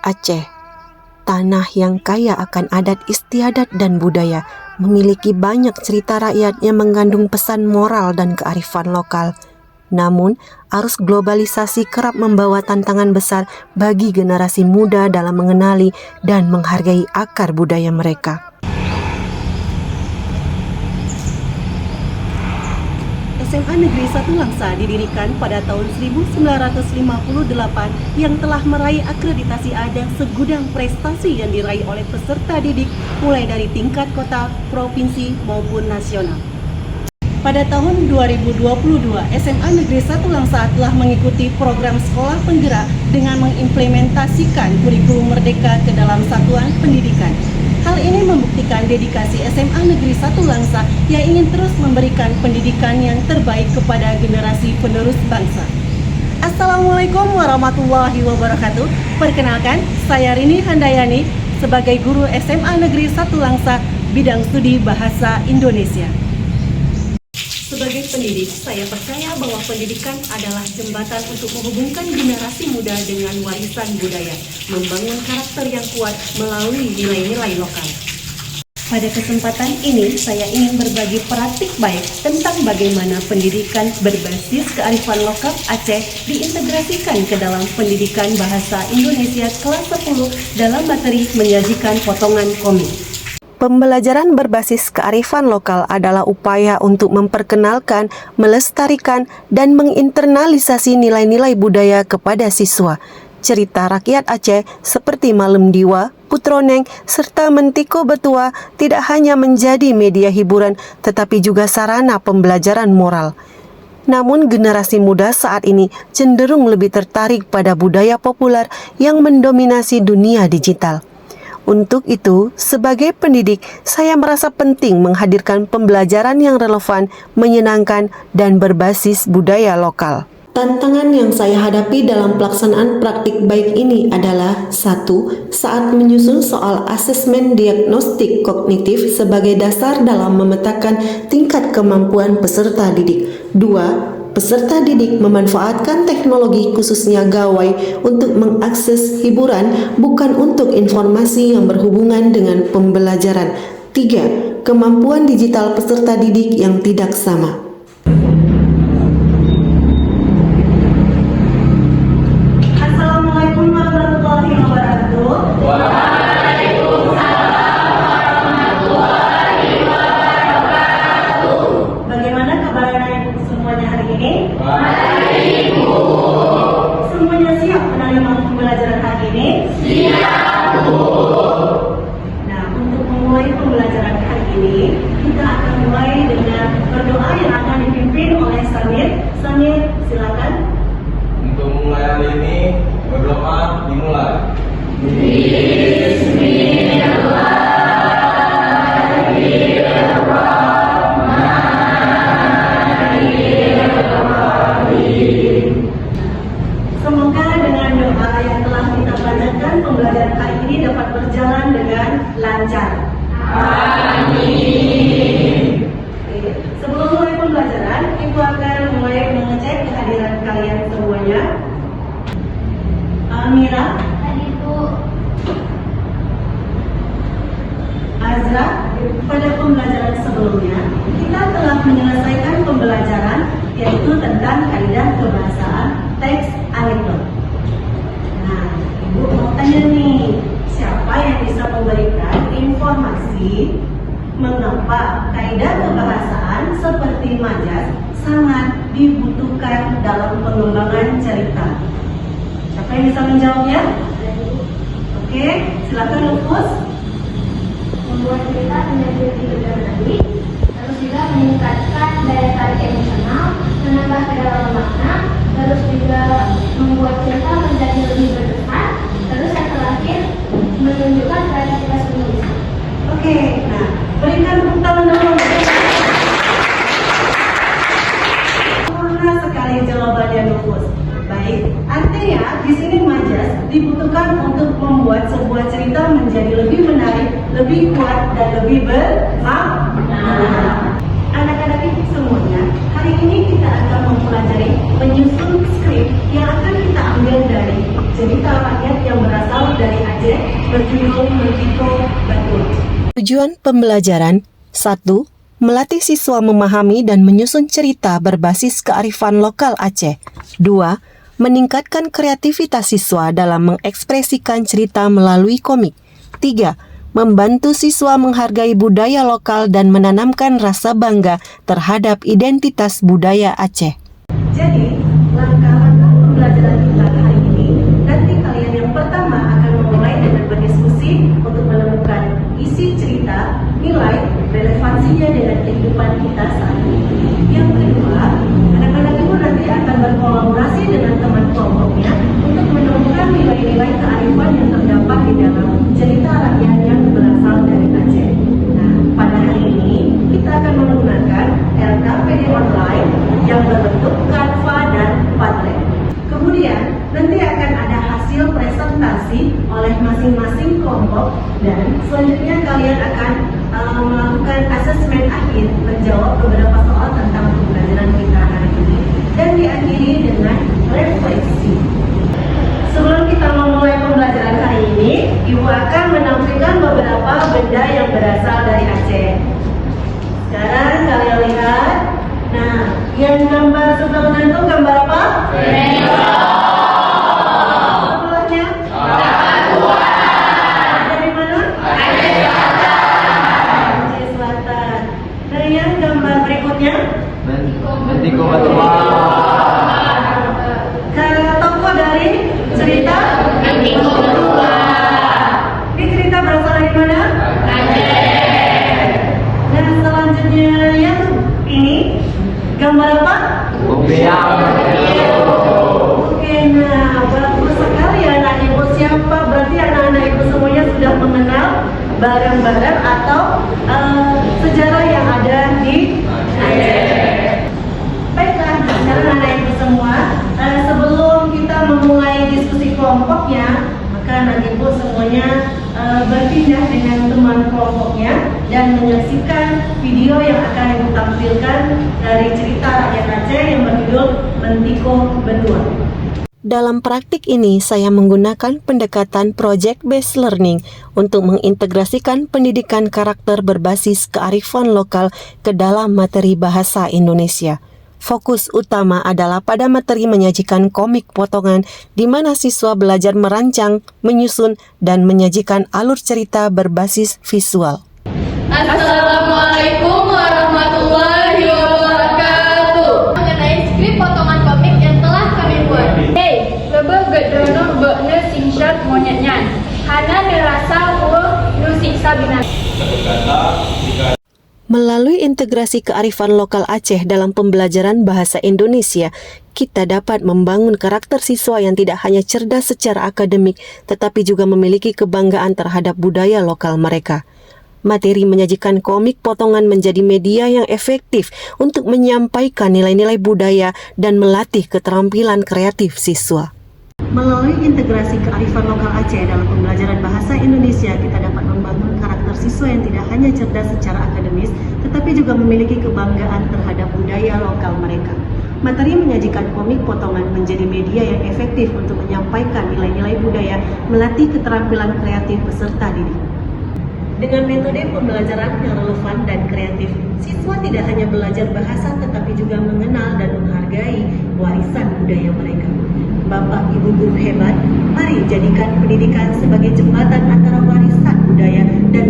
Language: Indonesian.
Aceh. Tanah yang kaya akan adat istiadat dan budaya, memiliki banyak cerita rakyat yang mengandung pesan moral dan kearifan lokal. Namun, arus globalisasi kerap membawa tantangan besar bagi generasi muda dalam mengenali dan menghargai akar budaya mereka. SMA Negeri 1 Langsa didirikan pada tahun 1958 yang telah meraih akreditasi A dan segudang prestasi yang diraih oleh peserta didik mulai dari tingkat kota, provinsi maupun nasional. Pada tahun 2022, SMA Negeri 1 Langsa telah mengikuti program sekolah penggerak dengan mengimplementasikan kurikulum merdeka ke dalam satuan pendidikan. Hal ini membuktikan dedikasi SMA Negeri 1 Langsa yang ingin terus memberikan pendidikan yang terbaik kepada generasi penerus bangsa. Assalamualaikum warahmatullahi wabarakatuh. Perkenalkan, saya Rini Handayani sebagai guru SMA Negeri 1 Langsa bidang studi Bahasa Indonesia. Sebagai pendidik, saya percaya bahwa pendidikan adalah jembatan untuk menghubungkan generasi muda dengan warisan budaya, membangun karakter yang kuat melalui nilai-nilai lokal. Pada kesempatan ini, saya ingin berbagi praktik baik tentang bagaimana pendidikan berbasis kearifan lokal Aceh diintegrasikan ke dalam pendidikan bahasa Indonesia kelas 10 dalam materi menyajikan potongan komik. Pembelajaran berbasis kearifan lokal adalah upaya untuk memperkenalkan, melestarikan, dan menginternalisasi nilai-nilai budaya kepada siswa. Cerita rakyat Aceh seperti Malem Diwa, Putroneng, serta Mentiko Betua tidak hanya menjadi media hiburan, tetapi juga sarana pembelajaran moral. Namun generasi muda saat ini cenderung lebih tertarik pada budaya populer yang mendominasi dunia digital. Untuk itu, sebagai pendidik, saya merasa penting menghadirkan pembelajaran yang relevan, menyenangkan, dan berbasis budaya lokal. Tantangan yang saya hadapi dalam pelaksanaan praktik baik ini adalah 1. Saat menyusun soal asesmen diagnostik kognitif sebagai dasar dalam memetakan tingkat kemampuan peserta didik. 2. Peserta didik memanfaatkan teknologi khususnya gawai untuk mengakses hiburan bukan untuk informasi yang berhubungan dengan pembelajaran. 3. Kemampuan digital peserta didik yang tidak sama. Assalamualaikum warahmatullahi wabarakatuh. Bagaimana kabarnya semuanya hari ini? Baik, Bu. Semuanya siap menerima pembelajaran hari ini? Siap, Bu. Nah, untuk memulai pembelajaran hari ini, kita akan mulai dengan berdoa yang akan dipimpin oleh Samir. Samir, silakan. Untuk memulai hari ini, berdoa dimulai. Semoga dengan doa yang telah kita panjatkan, pembelajaran hari ini dapat berjalan dengan lancar. Amin. Sebelum mulai pembelajaran, Ibu akan mulai mengecek kehadiran kalian semuanya. Amira, Azra, pada pembelajaran sebelumnya, kita telah menyelesaikan pembelajaran yaitu tentang kaidah kebahasaan teks anekdot. Nah, Ibu mau tanya nih, siapa yang bisa memberikan informasi mengapa kaidah kebahasaan seperti majas sangat dibutuhkan dalam pengembangan cerita? Siapa yang bisa menjawabnya? Oke, silakan Lupus. Membuat cerita menjadi lebih berarti, terus juga meningkatkan daya tarik emosional, menambah kedalaman makna, terus juga membuat cerita menjadi lebih berkesan, terus yang terakhir menunjukkan kreativitas penulis. Oke, nah berikan tepuk tangan dulu. Sempurna sekali jawabannya Lupus. Baik, artinya di sini majas dibutuhkan untuk membuat sebuah cerita menjadi lebih menarik, lebih kuat, dan lebih bermakna. Anak-anak itu semuanya, hari ini kita akan mempelajari menyusun skrip yang akan kita ambil dari cerita rakyat yang berasal dari Aceh berjudul Mentiko Batur. Tujuan pembelajaran 1. Melatih siswa memahami dan menyusun cerita berbasis kearifan lokal Aceh. 2. Meningkatkan kreativitas siswa dalam mengekspresikan cerita melalui komik. 3. Membantu siswa menghargai budaya lokal dan menanamkan rasa bangga terhadap identitas budaya Aceh. Jadi, langkah-langkah pembelajaran kita hari ini, nanti kalian yang pertama akan memulai dengan berdiskusi untuk menemukan isi cerita, nilai, relevansinya dengan kehidupan kita saat ini. Yang kedua, anak-anak ibu nanti akan berkolaborasi dengan teman kelompoknya untuk menemukan nilai-nilai kearifan yang terdapat di dalam cerita rakyat yang berasal dari Aceh. Nah, pada hari ini kita akan menggunakan LKPD online yang berbentuk Canva dan Padlet. Kemudian nanti akan ada hasil presentasi oleh masing-masing kelompok dan selanjutnya kalian akan melakukan asesmen akhir menjawab beberapa soal tentang pembelajaran kita hari ini dan diakhiri dengan refleksi. Sebelum kita memulai pembelajaran hari ini, Ibu akan menampilkan beberapa benda yang berasal dari Aceh. Sekarang kalian lihat. Nah, yang gambar sebelahnya itu gambar apa? Sebelahnya? Dari mana? Aceh Selatan. Dan yang gambar berikutnya? Mentiko Batur. Tokoh dari cerita? Mentiko Batur. Ini cerita berasal dari mana? Aceh. Nah, selanjutnya yang ini gambar apa? Oke, nah bagus sekali anak ibu. Siapa? Berarti anak-anak ibu semuanya sudah mengenal barang-barang atau sejarah yang ada di Aceh. Baiklah, sekarang anak ibu semua, sebelum kita memulai diskusi kelompoknya, maka anak ibu semuanya berpindah dengan teman kelompoknya dan menyaksikan video yang akan ibu tampilkan dari cerita rakyat Aceh yang berjudul Mentiko Batur. Dalam praktik ini, saya menggunakan pendekatan project-based learning untuk mengintegrasikan pendidikan karakter berbasis kearifan lokal ke dalam materi bahasa Indonesia. Fokus utama adalah pada materi menyajikan komik potongan di mana siswa belajar merancang, menyusun, dan menyajikan alur cerita berbasis visual. Assalamualaikum warahmatullahi wabarakatuh. Mengenai skrip potongan komik yang telah kami buat. Hey, bebe gedrono bekne singshot monyetnya. Hana dirasa nu siksa binatang. Melalui integrasi kearifan lokal Aceh dalam pembelajaran bahasa Indonesia, kita dapat membangun karakter siswa yang tidak hanya cerdas secara akademik, tetapi juga memiliki kebanggaan terhadap budaya lokal mereka. Materi menyajikan komik potongan menjadi media yang efektif untuk menyampaikan nilai-nilai budaya dan melatih keterampilan kreatif siswa. Melalui integrasi kearifan lokal Aceh dalam pembelajaran bahasa Indonesia, kita dapat membangun karakter siswa yang tidak hanya cerdas secara akademis, tetapi juga memiliki kebanggaan terhadap budaya lokal mereka. Materi menyajikan komik potongan menjadi media yang efektif untuk menyampaikan nilai-nilai budaya, melatih keterampilan kreatif peserta didik. Dengan metode pembelajaran yang relevan dan kreatif, siswa tidak hanya belajar bahasa tetapi juga mengenal dan menghargai warisan budaya mereka. Bapak Ibu guru hebat, mari jadikan pendidikan sebagai jembatan antara warisan budaya dan